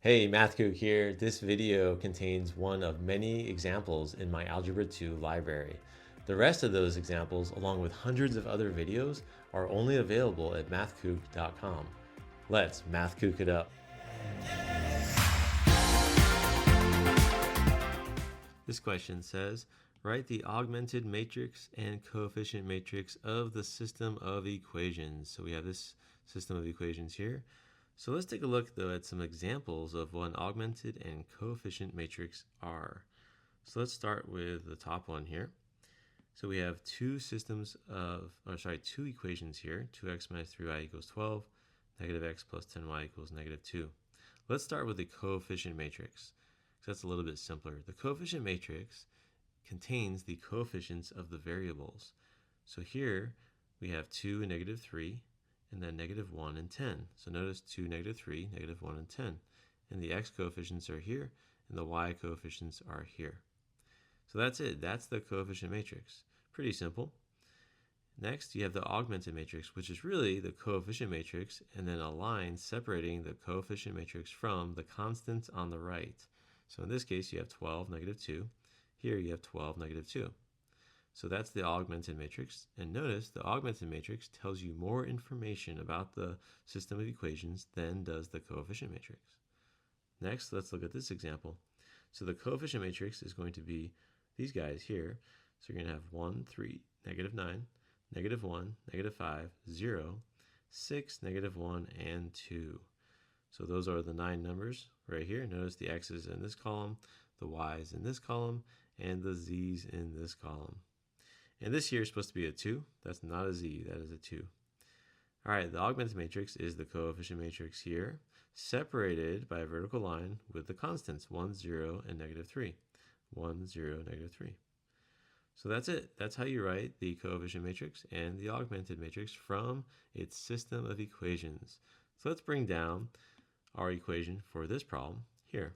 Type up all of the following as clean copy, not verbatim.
Hey, MathKook here. This video contains one of many examples in my Algebra 2 library. The rest of those examples, along with hundreds of other videos, are only available at mathkook.com. Let's MathKook it up. This question says, write the augmented matrix and coefficient matrix of the system of equations. So we have this system of equations here. So let's take a look though at some examples of what an augmented and coefficient matrix are. So let's start with the top one here. So we have two equations here, 2x minus 3y equals 12, negative x plus 10y equals negative 2. Let's start with the coefficient matrix, because that's a little bit simpler. The coefficient matrix contains the coefficients of the variables. So here we have 2 and negative 3, and then negative 1 and 10. So notice 2, negative 3, negative 1 and 10. And the x coefficients are here, and the y coefficients are here. So that's it. That's the coefficient matrix. Pretty simple. Next, you have the augmented matrix, which is really the coefficient matrix, and then a line separating the coefficient matrix from the constants on the right. So in this case, you have 12, negative 2. Here you have 12, negative 2. So that's the augmented matrix. And notice the augmented matrix tells you more information about the system of equations than does the coefficient matrix. Next, let's look at this example. So the coefficient matrix is going to be these guys here. So you're going to have 1, 3, negative 9, negative 1, negative 5, 0, 6, negative 1, and 2. So those are the 9 numbers right here. Notice the x's in this column, the y's in this column, and the z's in this column. And this here is supposed to be a 2. That's not a z, that is a 2. All right, the augmented matrix is the coefficient matrix here, separated by a vertical line with the constants, 1, 0, and negative 3. 1, 0, negative 3. So that's it. That's how you write the coefficient matrix and the augmented matrix from its system of equations. So let's bring down our equation for this problem here.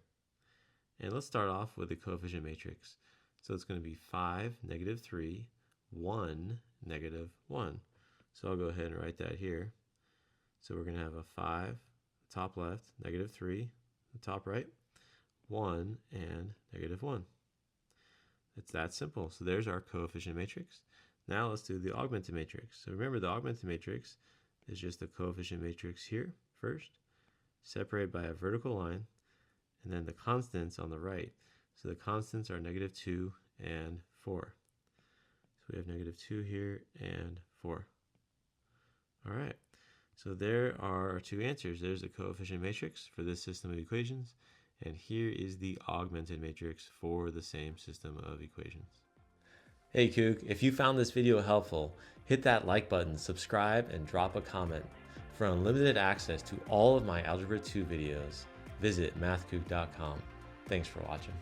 And let's start off with the coefficient matrix. So it's going to be 5, negative 3, 1, negative 1. So I'll go ahead and write that here. So we're going to have a 5, top left, negative 3, the top right, 1, and negative 1. It's that simple. So there's our coefficient matrix. Now let's do the augmented matrix. So remember, the augmented matrix is just the coefficient matrix here first, separated by a vertical line, and then the constants on the right. So the constants are negative 2 and 4. So we have negative 2 here and 4. All right. So there are our two answers. There's the coefficient matrix for this system of equations, and here is the augmented matrix for the same system of equations. Hey Kook, if you found this video helpful, hit that like button, subscribe, and drop a comment. For unlimited access to all of my Algebra 2 videos, visit mathkook.com. Thanks for watching.